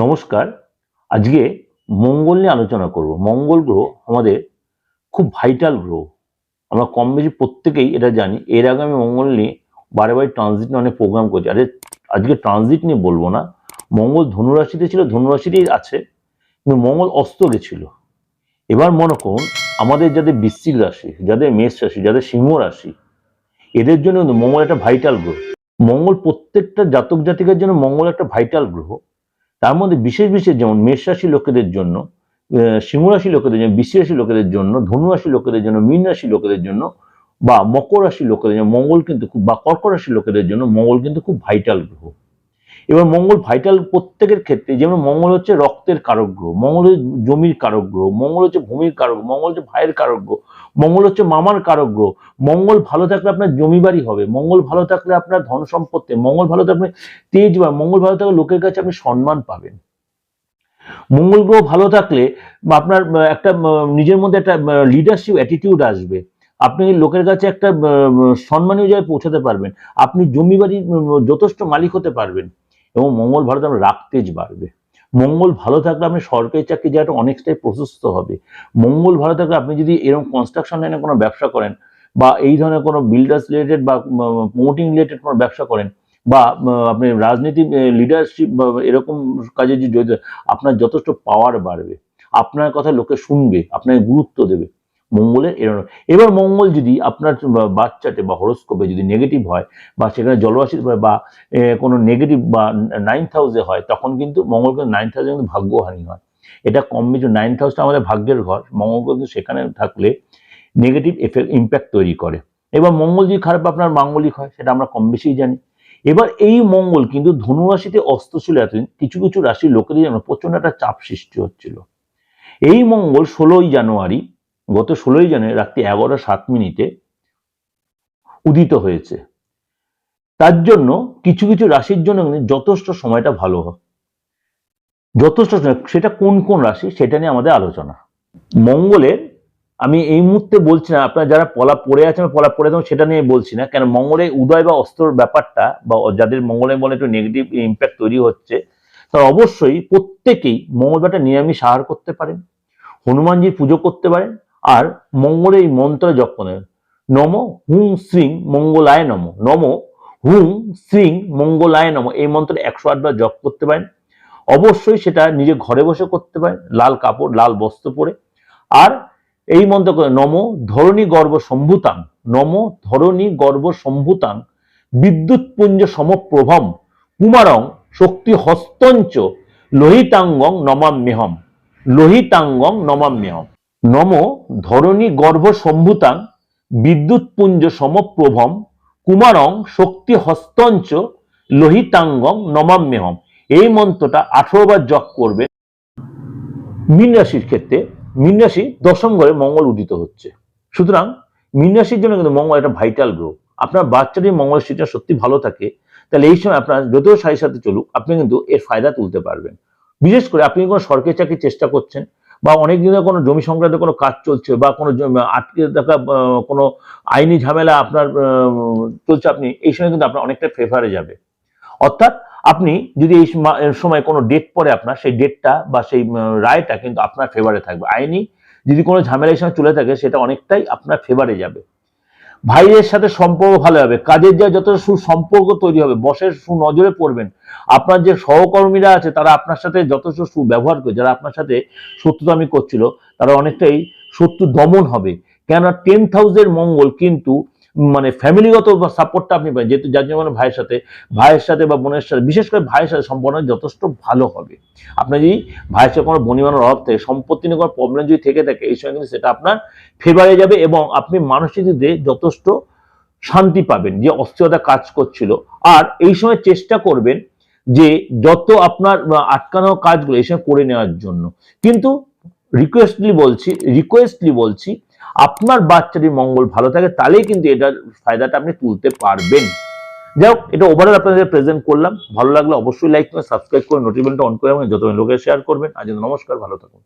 নমস্কার। আজকে মঙ্গল নিয়ে আলোচনা করব। মঙ্গল গ্রহ আমাদের খুব ভাইটাল গ্রহ। আমরা কম বেশি প্রত্যেকেই এটা জানি। এর আগে আমি মঙ্গল নিয়ে বারে বারে ট্রানজিট নিয়ে অনেক প্রোগ্রাম করছি। আজকে ট্রানজিট নিয়ে বলবো না। মঙ্গল ধনুরাশিতে ছিল, ধনুরাশিতেই আছে, কিন্তু মঙ্গল অস্ত গেছিল। এবার মনে করুন আমাদের যাদের বৃশ্চিক রাশি, যাদের মেষ রাশি, যাদের সিংহ রাশি, এদের জন্য কিন্তু মঙ্গল একটা ভাইটাল গ্রহ। মঙ্গল প্রত্যেকটা জাতক জাতিকার জন্য মঙ্গল একটা ভাইটাল গ্রহ। তার মধ্যে বিশেষ বিশেষ যেমন মেষ রাশি লোকেদের জন্য, সিংহ রাশি লোকেদের জন্য, বৃশ্চিক রাশি লোকেদের জন্য, ধনু রাশি লোকেদের জন্য, মীন রাশি লোকেদের জন্য বা মকর রাশি লোকেদের জন্য মঙ্গল কিন্তু খুব, বা কর্কট রাশি লোকেদের জন্য মঙ্গল কিন্তু খুব ভাইটাল গ্রহ। এবার মঙ্গল ভাইটাল প্রত্যেকের ক্ষেত্রে, যেমন মঙ্গল হচ্ছে রক্তের কারক গ্রহ, মঙ্গল হচ্ছে জমির কারক গ্রহ, মঙ্গল হচ্ছে ভূমির কারক, মঙ্গল হচ্ছে ভাইয়ের কারক গ্রহ, মঙ্গল হচ্ছে মামার কারক গ্রহ। মঙ্গল ভালো থাকলে আপনার জমি বাড়ি হবে, মঙ্গল ভালো থাকলে আপনার ধন সম্পত্তি, মঙ্গল ভালো থাকলে তেজ বা মঙ্গল ভালো থাকলে লোকের কাছে আপনি সম্মান পাবেন। মঙ্গল গ্রহ ভালো থাকলে আপনার একটা নিজের মধ্যে একটা লিডারশিপ অ্যাটিটিউড আসবে, আপনি লোকের কাছে একটা সম্মানীয় জায়গায় পৌঁছাতে পারবেন, আপনি জমি বাড়ির যথেষ্ট মালিক হতে পারবেন। এবং মঙ্গল ভালো থাকলে রাগতেজ বাড়বে। মঙ্গল ভালো থাকলে আপনি সরকারি চাকরি জায়গাটা অনেকটাই প্রশস্ত হবে। মঙ্গল ভালো থাকলে আপনি যদি এরকম কনস্ট্রাকশন লাইনে কোনো ব্যবসা করেন, বা এই ধরনের কোনো বিল্ডার্স রিলেটেড বা প্রমোটিং রিলেটেড কোনো ব্যবসা করেন, বা আপনি রাজনীতি লিডারশিপ বা এরকম কাজে যে জড়িত, আপনার যথেষ্ট পাওয়ার বাড়বে, আপনার কথা লোকে শুনবে, আপনাকে গুরুত্ব দেবে। মঙ্গলের এরকম। এবার মঙ্গল যদি আপনার বাচ্চাতে বা হরোস্কোপে যদি নেগেটিভ হয়, বা সেখানে জলরাশি বা কোনো নেগেটিভ বা 9th হাউসে হয়, তখন কিন্তু মঙ্গল কিন্তু 9th হাউসে কিন্তু ভাগ্যহানি হয়। এটা কম বেশি 9th হাউসটা আমাদের ভাগ্যের ঘর, মঙ্গল কিন্তু সেখানে থাকলে নেগেটিভ ইম্প্যাক্ট তৈরি করে। এবার মঙ্গল যদি খারাপ আপনার মাঙ্গলিক হয়, সেটা আমরা কম বেশি জানি। এবার এই মঙ্গল কিন্তু ধনুরাশিতে অস্ত ছিল, এতদিন কিছু কিছু রাশির লোকেদের জন্য প্রচন্ড একটা চাপ সৃষ্টি হচ্ছিল। এই মঙ্গল 16ই জানুয়ারি, গত 16ই জানুয়ারি রাত্রি 11:07 উদিত হয়েছে। তার জন্য কিছু কিছু রাশির জন্য যথেষ্ট সময়টা ভালো হয়, যথেষ্ট সময়। সেটা কোন কোন রাশি সেটা নিয়ে আমাদের আলোচনা। মঙ্গলের আমি এই মুহূর্তে বলছি না, আপনারা যারা পলা পড়ে আছেন পলা পড়ে দেবেন সেটা নিয়ে বলছি না, কেন মঙ্গলের উদয় বা অস্তর ব্যাপারটা, বা যাদের মঙ্গলের বলে একটু নেগেটিভ ইম্প্যাক্ট তৈরি হচ্ছে, তারা অবশ্যই প্রত্যেকেই মঙ্গলবারটা নিরামিষ আহার করতে পারেন, হনুমানজির পুজো করতে পারেন, আর মঙ্গলের এই মন্ত্র জপ করেন। নম হুং শ্রীং মঙ্গলায় নম, নম হুং শ্রীং মঙ্গলায় নম, এই মন্ত্র 108 বার জপ করতে পারেন। অবশ্যই সেটা নিজে ঘরে বসে করতে পারেন, লাল কাপড় লাল বস্ত্র পরে। আর এই মন্ত্র করে নম ধরণী গর্ভ সম্ভূতাং, নম ধরণী গর্ভ সম্ভূতাং বিদ্যুৎ পুঞ্জ সমপ্রভম কুমারং শক্তি হস্তঞ্চ লোহিতাঙ্গং নমাম্যহম, লোহিতাঙ্গং নমাম্যহম। নম ধরণী গর্ভ সম্ভূতাং বিদ্যুৎ পুঞ্জ সমপ্রভম কুমারং শক্তি হস্তঞ্চ লোহিতাঙ্গং নমাম্যহম। এই মন্ত্রটা 18 বার জপ করবে। মীন রাশির ক্ষেত্রে, মীন রাশি 10ম ঘরে মঙ্গল উদিত হচ্ছে, সুতরাং মীন রাশির জন্য কিন্তু মঙ্গল একটা ভাইটাল গ্রহ। আপনার বাচ্চাটির মঙ্গলের স্থিতিটা সত্যি ভালো থাকে, তাহলে এই সময় আপনার যতও সাথে সাথে চলুক, আপনি কিন্তু এর ফায়দা তুলতে পারবেন। বিশেষ করে আপনি কোনো সরকারি চাকরির চেষ্টা করছেন, বা অনেক দিনের কোনো জমি সংক্রান্ত কোনো কাজ চলছে, বা কোনো আটকে থাকা কোনো আইনি ঝামেলা আপনার চলছে, আপনি এই সময় কিন্তু আপনার অনেকটা ফেভারে যাবে। অর্থাৎ আপনি যদি এই সময় কোনো ডেট পড়ে, আপনার সেই ডেটটা বা সেই রায়টা কিন্তু আপনার ফেভারে থাকবে। আইনি যদি কোনো ঝামেলা এই সময় চলে থাকে, সেটা অনেকটাই আপনার ফেভারে যাবে। ভাইয়ের সাথে সম্পর্ক ভালো হবে, কাজের যা যত সুসম্পর্ক তৈরি হবে, বসের সুনজরে পড়বেন। আপনার যে সহকর্মীরা আছে তারা আপনার সাথে যথেষ্ট সুব্যবহার করে, যারা আপনার সাথে শত্রুতামি করছিল তারা অনেকটাই শত্রু দমন হবে। কেননা 10th হাউসের মঙ্গল কিন্তু মানে ফ্যামিলিগত সাপোর্টটা আপনি পাবেন, যেহেতু যার জন্য ভাইয়ের সাথে বা বোনের সাথে, বিশেষ করে ভাইয়ের সাথে সম্পর্ক যথেষ্ট ভালো হবে। আপনার যদি ভাইয়ের সাথে কোনো বনিমানের অভাব থাকে, সম্পত্তি নিয়ে কোনো প্রবলেম যদি থেকে থাকে, এই সময় কিন্তু সেটা আপনার ফেভারে যাবে, এবং আপনি মানসিক দিকে যথেষ্ট শান্তি পাবেন যে অস্থিরতা কাজ করছিল। আর এই সময় চেষ্টা করবেন যে যত আপনার আটকানো কাজগুলো এই সময় করে নেওয়ার জন্য। কিন্তু রিকোয়েস্টলি বলছি আপনার বাচ্চাটির মঙ্গল ভালো থাকে, তাহলেই কিন্তু এটার ফায়দাটা আপনি তুলতে পারবেন। যাই হোক, এটা ওভারঅল আপনাদের প্রেজেন্ট করলাম। ভালো লাগলে অবশ্যই লাইক করে সাবস্ক্রাইব করে নোটিফিকেশনটা অন করে যত লোকের শেয়ার করবেন। আজ নমস্কার, ভালো থাকুন।